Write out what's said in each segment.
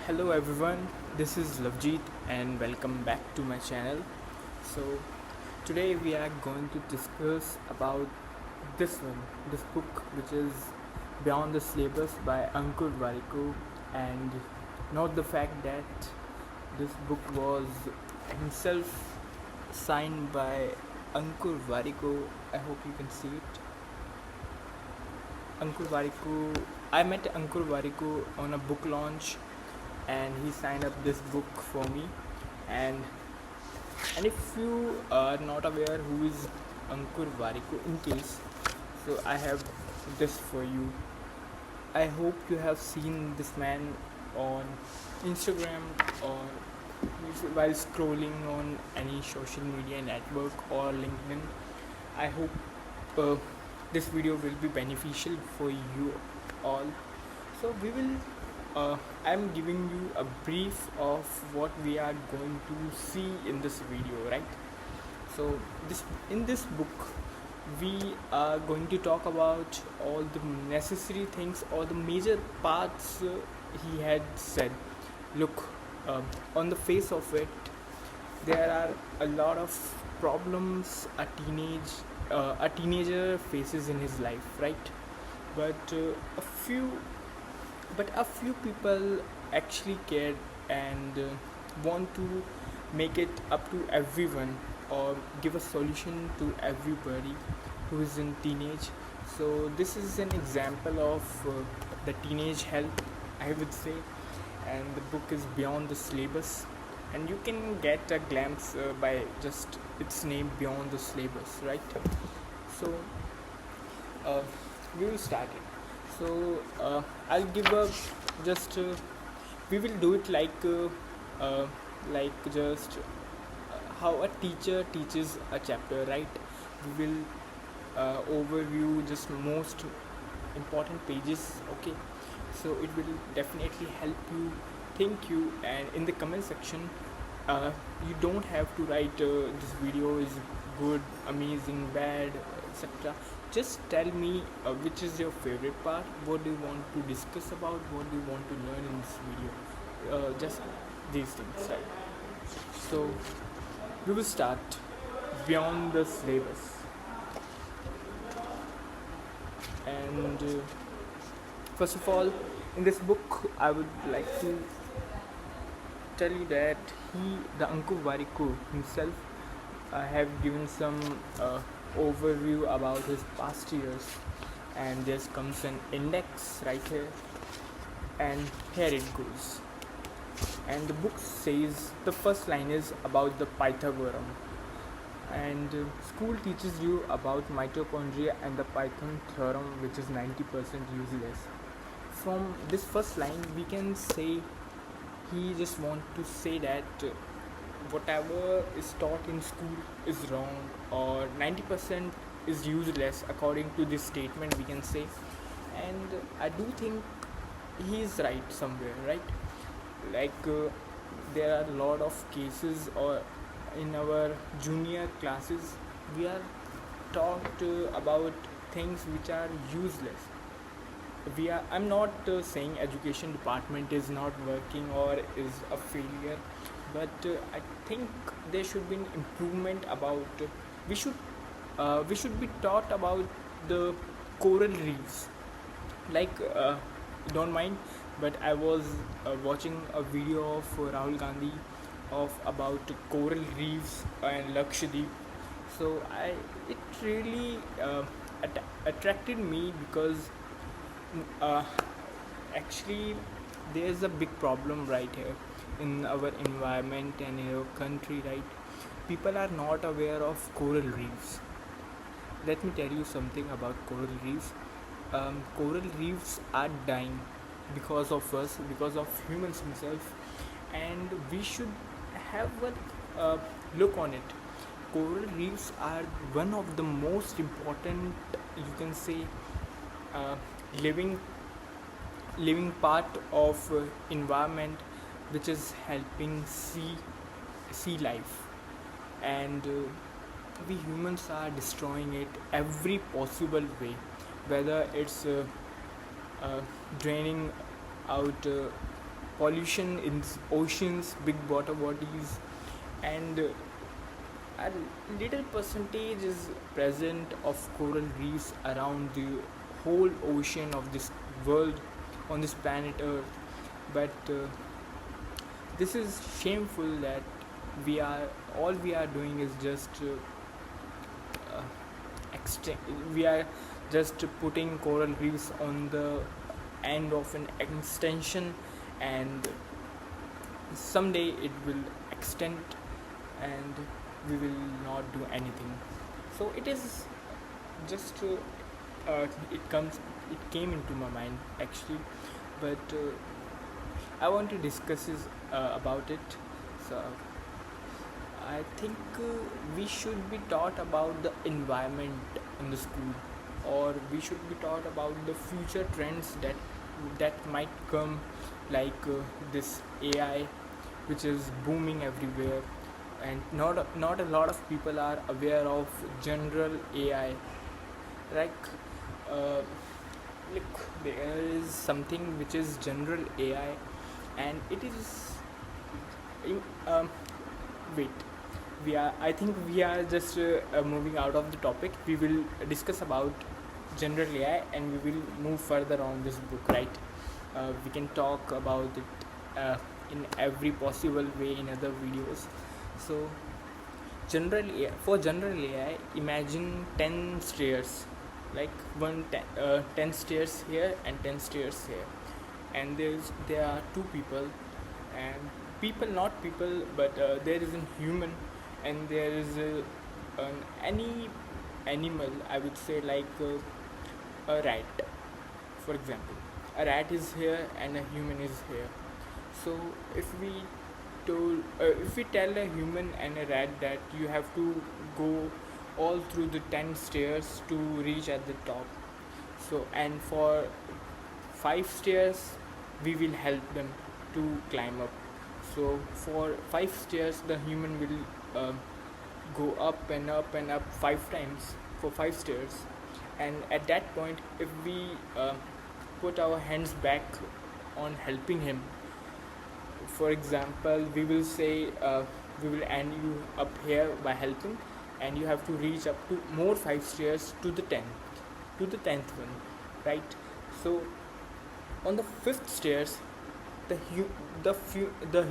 Hello everyone, this is Lovejit and welcome back to my channel. So, today we are going to discuss about this book which is Beyond the Syllabus by Ankur Warikoo, and note the fact that this book was himself signed by Ankur Warikoo. I hope you can see it. Ankur Warikoo. I met Ankur Warikoo on a book launch, and he signed up this book for me. And if you are not aware who is Ankur Warikoo, in case, so I have this for you. I hope you have seen this man on Instagram or while scrolling on any social media network or LinkedIn. I hope uh, this video will be beneficial for you all. So we will I'm giving you a brief of what we are going to see in this video, right? So in this book we are going to talk about all the necessary things or the major parts he had said. Look, on the face of it, there are a lot of problems a teenager faces in his life, right? But a few people actually care and want to make it up to everyone or give a solution to everybody who is in teenage. So this is an example of the teenage help, I would say, and the book is Beyond the Syllabus, and you can get a glimpse by just its name, Beyond the Syllabus, right? So we will start it. So I'll give a just we will do it like just how a teacher teaches a chapter, right? We will overview just most important pages, okay? So it will definitely help you think you, and in the comment section you don't have to write this video is good, amazing, bad, etc. Just tell me which is your favorite part, what do you want to discuss about, what do you want to learn in this video, just these things, right? So we will start Beyond the Syllabus. And first of all, in this book I would like to tell you that the Ankur Warikoo himself have given some overview about his past years, and there comes an index right here, and here it goes. And the book says the first line is about the Pythagorean, and school teaches you about mitochondria and the Python theorem, which is 90% useless. From this first line we can say he just want to say that whatever is taught in school is wrong, or 90% is useless according to this statement, we can say. And I do think he is right somewhere, right? There are a lot of cases, or in our junior classes we are taught about things which are useless. I'm not saying education department is not working or is a failure, but I think there should be an improvement about we should be taught about the coral reefs. Don't mind, but I was watching a video of Rahul Gandhi about coral reefs and Lakshadweep. So it really attracted me, because actually there's a big problem right here in our environment and in our country, right? People are not aware of coral reefs. Let me tell you something about coral reefs. Coral reefs are dying because of us, because of humans themselves, and we should have a look on it. Coral reefs are one of the most important, you can say, living part of environment, which is helping sea life, and we humans are destroying it every possible way, whether it's draining out pollution in oceans, big water bodies, and a little percentage is present of coral reefs around the whole ocean of this world, on this planet Earth. But this is shameful that we are doing is just we are just putting coral reefs on the end of an extension, and someday it will extend and we will not do anything. So it is just it came into my mind actually, but I want to discuss about it. So I think we should be taught about the environment in the school, or we should be taught about the future trends that might come, like this AI, which is booming everywhere, and not a lot of people are aware of general AI. Like, uh, look, there is something which is general AI, and it is in, wait. I think we are just moving out of the topic. We will discuss about general AI, and we will move further on this book, right? We can talk about it in every possible way in other videos. So for general AI, imagine 10 stairs, like 10 stairs here and 10 stairs here, and there are two people, and not people, but there is a human, and there is any animal, I would say, like a rat, for example. A rat is here and a human is here. So if we tell a human and a rat that you have to go all through the 10 stairs to reach at the top, so, and for 5 stairs we will help them to climb up. So for 5 stairs the human will go up and up and up 5 times for 5 stairs, and at that point, if we put our hands back on helping him, for example, we will say we will end you up here by helping, and you have to reach up to more 5 stairs to the 10th one, right? So on the 5th stairs, the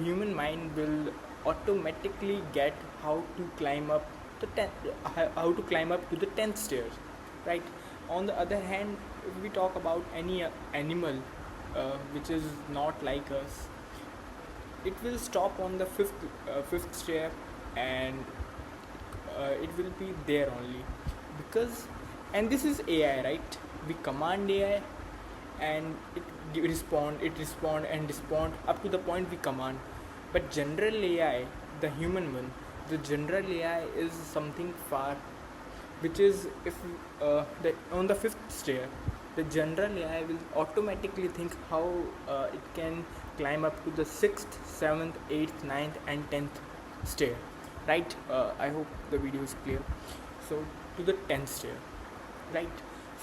human mind will automatically get how to climb up how to climb up to the 10th stairs, right? On the other hand, if we talk about any animal which is not like us, it will stop on the fifth stair, and it will be there only, because, and this is AI, right? We command AI, and it respond and respond up to the point we command. But general AI, the human one, the general AI is something far, which is, if on the 5th stair, the general AI will automatically think how it can climb up to the 6th, 7th, 8th, 9th and 10th stair, right? I hope the video is clear. So to the 10th stair, right?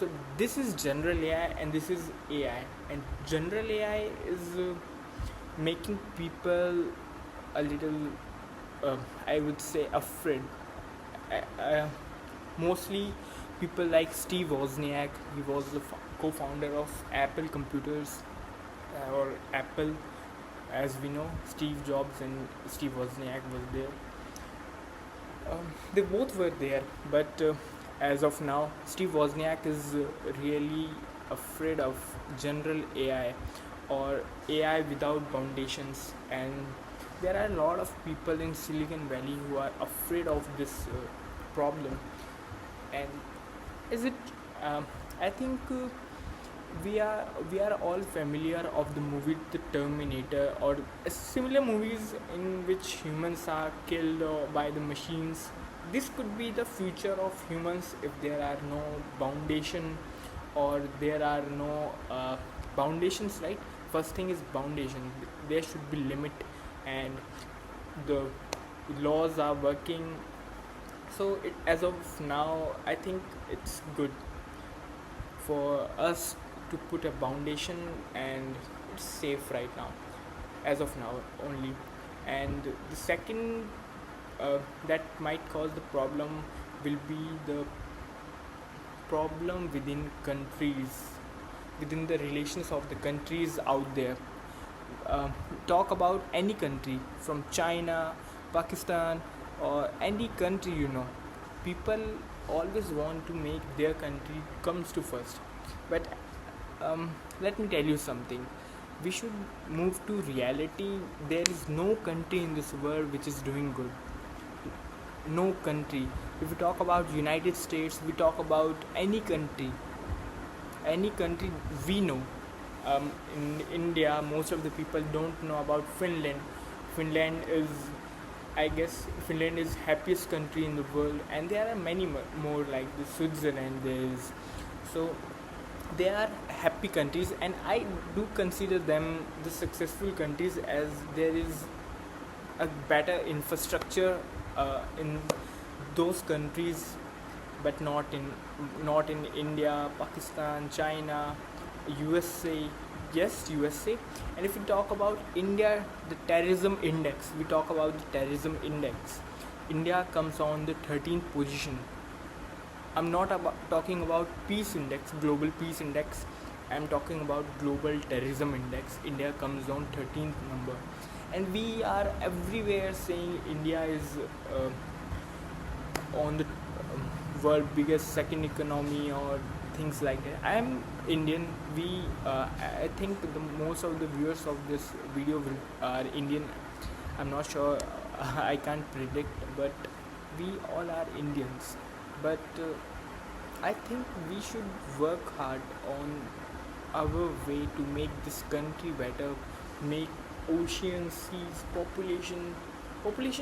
So this is general AI and this is AI, and general AI is making people a little, I would say, afraid. Mostly people like Steve Wozniak. He was the co-founder of Apple Computers, or Apple, as we know. Steve Jobs and Steve Wozniak was there. They both were there, but as of now, Steve Wozniak is really afraid of general AI, or AI without foundations, and there are a lot of people in Silicon Valley who are afraid of this problem. And is it? I think we are all familiar of the movie The Terminator, or similar movies in which humans are killed by the machines. This could be the future of humans if there are no foundation, or there are no foundations, right? First thing is foundation. There should be limit, and the laws are working. So as of now, I think it's good for us to put a foundation, and it's safe right now. as of now only. And the second that might cause the problem will be the problem within countries, within the relations of the countries out there. uh, Talk about any country from China, Pakistan, or any country, people always want to make their country comes to first. But let me tell you something. We should move to reality. There is no country in this world which is doing good. No country. If we talk about United States, we talk about any country we know. In India, most of the people don't know about Finland. Finland is, I guess, Finland is happiest country in the world, and there are many more like the Switzerland. There is, so they are happy countries, and I do consider them the successful countries as there is a better infrastructure in those countries, but not in India, Pakistan, China, USA. Yes, USA. And if we talk about India, the terrorism index, we talk about the terrorism index. India comes on the 13th position. I'm not talking about peace index, global peace index. I'm talking about global terrorism index. India comes on 13th number, and we are everywhere saying India is on the world biggest second economy or things like that. I am Indian. I think the most of the viewers of this video are Indian. I'm not sure. I can't predict, but we all are Indians. But I think we should work hard on our way to make this country better, make oceans, seas, population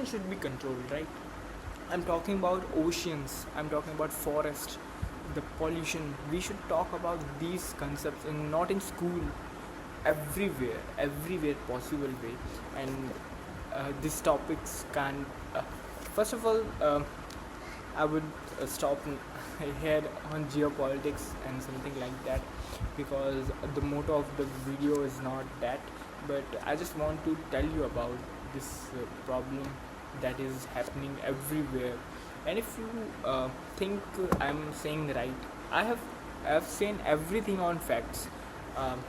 should be controlled, right? I'm talking about oceans, I'm talking about forest, the pollution. We should talk about these concepts, and not in school, everywhere possible way. And these topics can first of all, I would stop here on geopolitics and something like that, because the motto of the video is not that. But I just want to tell you about this problem that is happening everywhere. And if you think I'm saying right, I've seen everything on facts, um,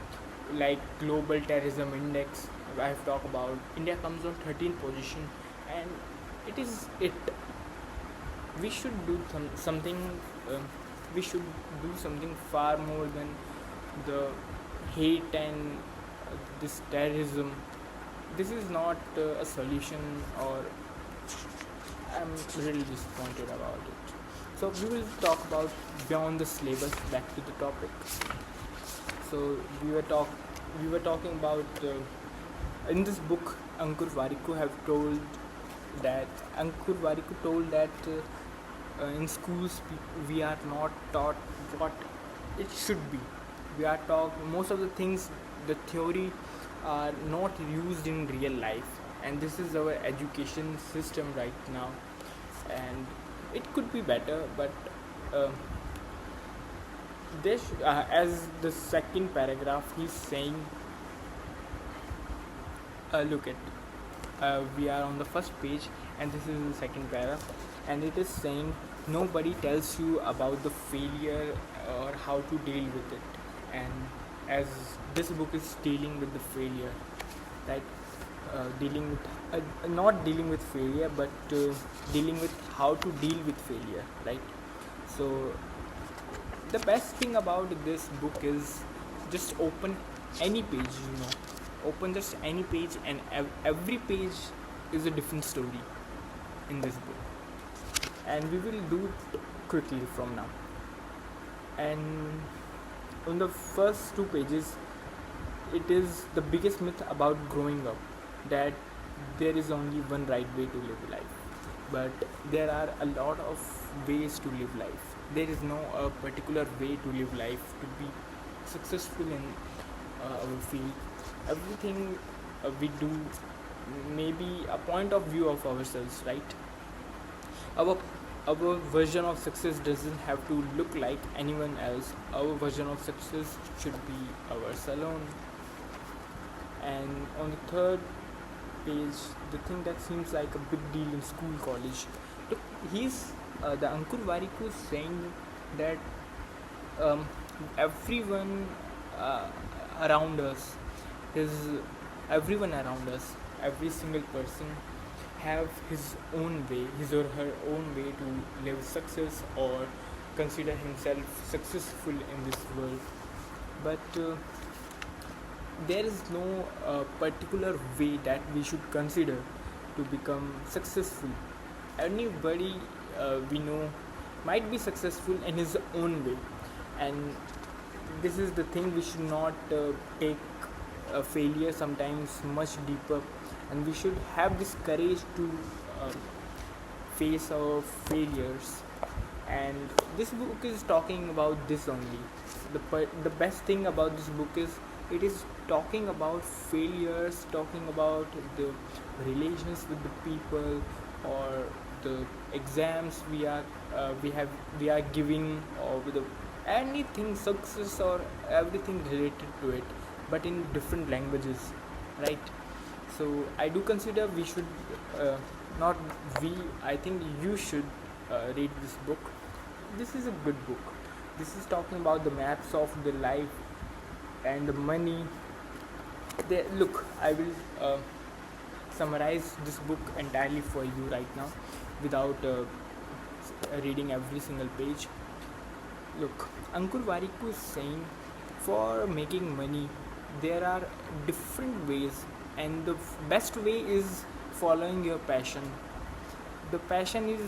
like global terrorism index. I have talked about India comes on 13th position, and it. We should do something. We should do something far more than the hate and this terrorism. This is not a solution, or I'm really disappointed about it. So we will talk about beyond the syllabus. Back to the topic. So we were talking about in this book. Ankur Warikoo told that in schools we are not taught what it should be. We are taught most of the things, the theory, are not used in real life, and this is our education system right now. And it could be better, but as the second paragraph he's saying, look at, we are on the first page, and this is the second paragraph, and it is saying nobody tells you about the failure or how to deal with it. And as this book is dealing with the failure, right? Dealing with not dealing with failure, but dealing with how to deal with failure, right? So the best thing about this book is just open any page, open just any page, and every page is a different story in this book. And we will do it quickly from now. And on the first two pages, it is the biggest myth about growing up, that there is only one right way to live life. But there are a lot of ways to live life. There is no particular way to live life to be successful in our field. Everything we do may be a point of view of ourselves, right? Our version of success doesn't have to look like anyone else. Our version of success should be ours alone. And on the third page, the thing that seems like a big deal in school, college. Look, the Ankur Warikoo is saying that um, everyone uh, around us is everyone around us, every single person have his own way, his or her own way to live success or consider himself successful in this world. But there is no particular way that we should consider to become successful. Anybody we know might be successful in his own way, and this is the thing. We should not take failure sometimes much deeper, and we should have this courage to uh, face our failures. And this book is talking about this only. The best thing about this book is it is talking about failures, talking about the relations with the people, or the exams we are giving, or with anything success or everything related to it, but in different languages, right? So I do consider we should not we I think you should read this book. This is a good book. This is talking about the maps of the life and the money. Look, I will summarize this book entirely for you right now without reading every single page. Look, Ankur Warikoo is saying for making money there are different ways, and the best way is following your passion. The passion is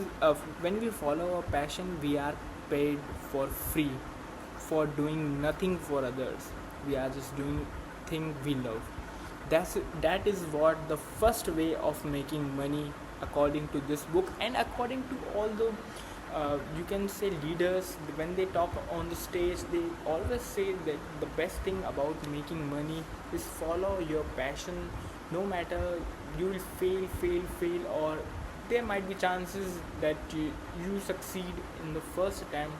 when we follow our passion, we are paid for free for doing nothing for others. We are just doing thing we love. That is what the first way of making money according to this book, and according to all the you can say leaders. When they talk on the stage, they always say that the best thing about making money is follow your passion. No matter you will fail, or there might be chances that you succeed in the first attempt,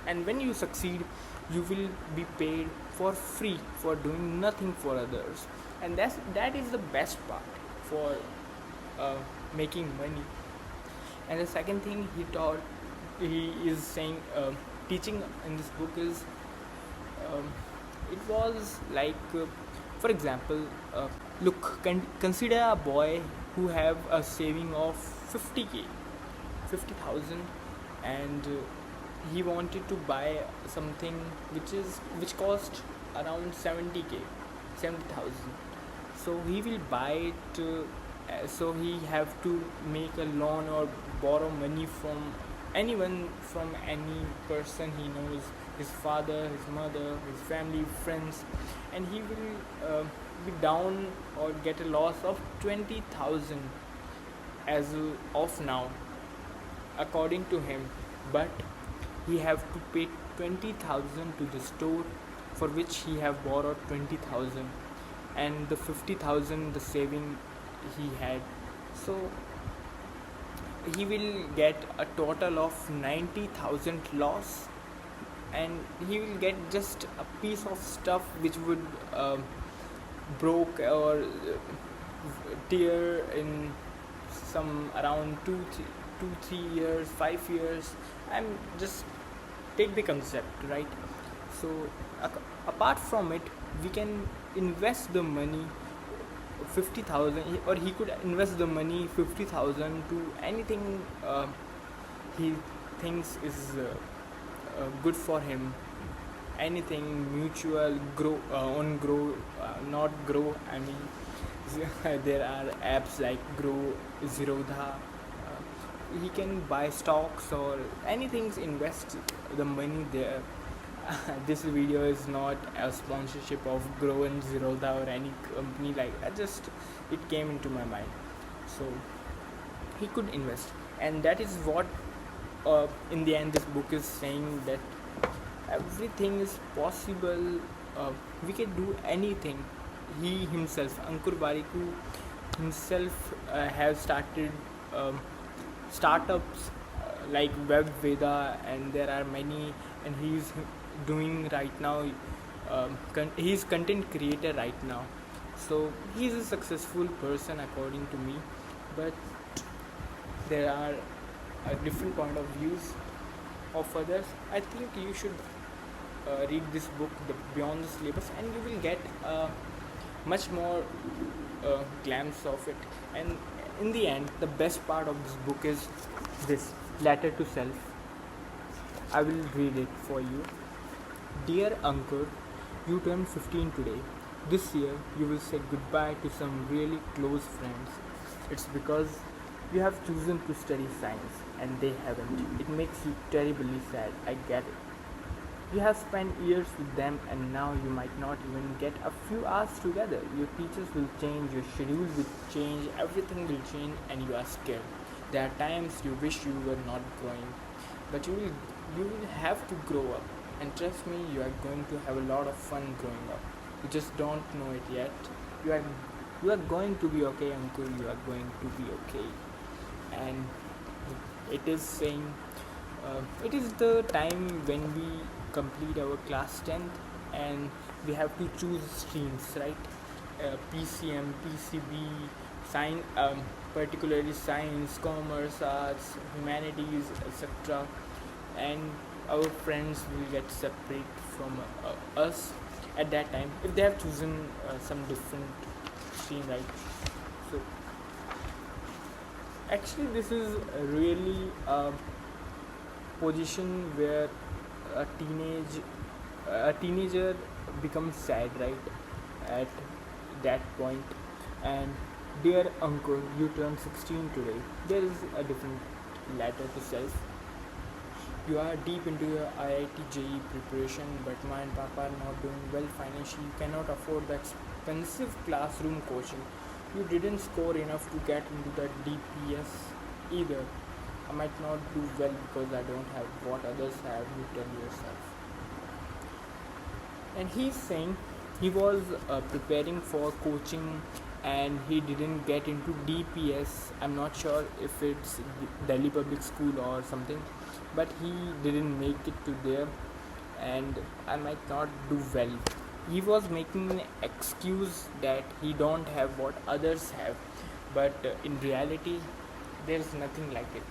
and when you succeed you will be paid for free for doing nothing for others. And that is the best part for making money. And the second thing he is saying, teaching in this book is it was like for example, look, consider a boy who have a saving of 50,000, and he wanted to buy something which cost around 70,000. So he will buy it. So he have to make a loan or borrow money from anyone, from any person he knows, his father, his mother, his family, friends, and he will be down or get a loss of 20,000 as of now, according to him. But he have to pay 20,000 to the store for which he have borrowed 20,000, and the 50,000 the saving he had. So he will get a total of 90,000 loss, and he will get just a piece of stuff which would broke or tear in some around 3 years, 5 years. I'm just take the concept, right? So apart from it, we can invest the money 50,000, or he could invest the money 50,000 to anything he thinks is good for him. Anything mutual, grow on grow, not grow. I mean, there are apps like Grow, Zerodha. He can buy stocks or anything, invest the money there. This video is not a sponsorship of Grow and Zerodha or any company like that. Just it came into my mind. So he could invest, and that is what in the end this book is saying, that everything is possible. We can do anything. He himself, Ankur Warikoo himself, have started startups like Web Veda, and there are many, and he's doing right now. He's content creator right now. So he's a successful person according to me, but there are different point of views of others. I think you should read this book, the Beyond the Syllabus, and you will get much more glimpse of it. And in the end, the best part of this book is this letter to self. I will read it for you. Dear Ankur, you turned 15 today. This year, you will say goodbye to some really close friends. It's because you have chosen to study science and they haven't. It makes you terribly sad. I get it. You have spent years with them and now you might not even get a few hours together. Your teachers will change, your schedule will change, everything will change and you are scared. There are times you wish you were not growing, but you will have to grow up. And trust me, you are going to have a lot of fun growing up. You just don't know it yet. You are you are going to be okay, uncle. You are going to be okay. And it is saying it is the time when we complete our class 10th and we have to choose streams, right? PCM, PCB, science, particularly science, commerce, arts, humanities, etc. And our friends will get separate from us at that time if they have chosen some different stream, right? So actually this is really a position where a teenager becomes sad, right, at that point. And dear uncle, you turn 16 today. There is a different letter to self. You are deep into your IIT JEE preparation, but mom and papa are not doing well financially. You cannot afford the expensive classroom coaching. You didn't score enough to get into the DPS either. I might not do well because I don't have what others have, you tell yourself. And he's saying he was preparing for coaching and he didn't get into DPS. I'm not sure if it's Delhi Public School or something, but he didn't make it to there and I might not do well. He was making an excuse that he don't have what others have, but in reality there's nothing like it.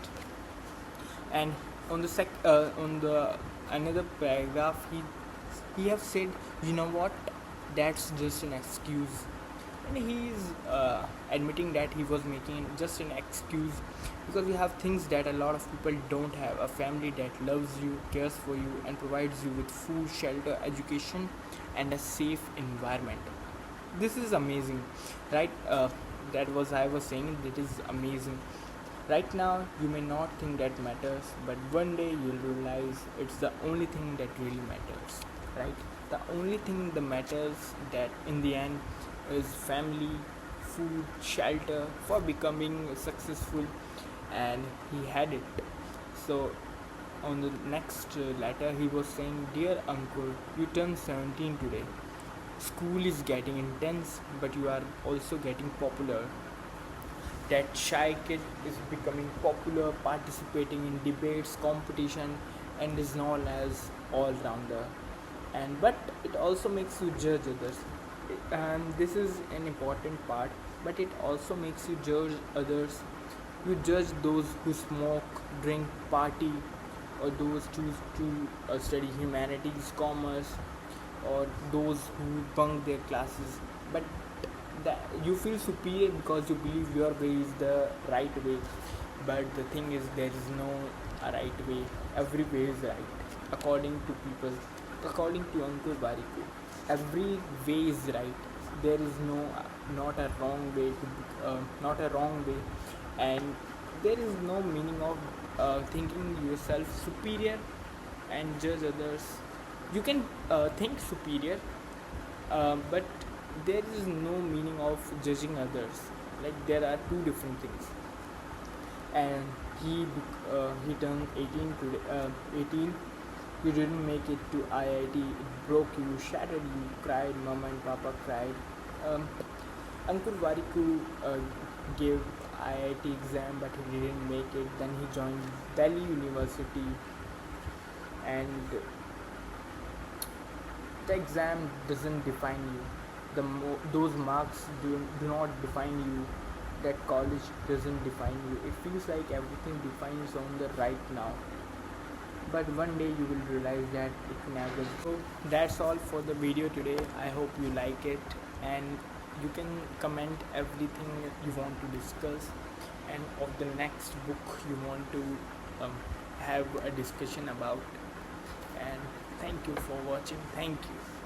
And on the another paragraph, he have said, you know what, that's just an excuse. And he is admitting that he was making just an excuse because you have things that a lot of people don't have: a family that loves you, cares for you, and provides you with food, shelter, education, and a safe environment. This is amazing, right? That was I was saying, it is amazing. Right now you may not think that matters, but one day you'll realize it's the only thing that really matters, right? The only thing that matters, that in the end, is family, food, shelter for becoming successful, and he had it. So on the next letter he was saying, dear uncle, you turned 17 today. School is getting intense, but you are also getting popular. That shy kid is becoming popular, participating in debates, competition, and is known as all-rounder. And but it also makes you judge others. And this is an important part. But it also makes you judge others. You judge those who smoke, drink, party, or those choose to study humanities, commerce, or those who bunk their classes. But you feel superior because you believe your way is the right way. But the thing is, there is no right way. Every way is right according to people, according to Uncle Bariku. Every way is right. There is not a wrong way not a wrong way. And there is no meaning of thinking yourself superior and judge others. You can think superior, but there is no meaning of judging others. Like, there are two different things. And he turned 18 today. 18. You didn't make it to IIT. It broke you, shattered you, cried. Mama and Papa cried. Uncle Variku gave IIT exam, but he didn't make it. Then he joined Delhi University, and the exam doesn't define you. those marks do not define you, that college doesn't define you. It feels like everything defines on the right now, but one day you will realize that it never. So that's all for the video today. I hope you like it, and you can comment everything you want to discuss, and of the next book you want to um, have a discussion about. And thank you for watching. Thank you.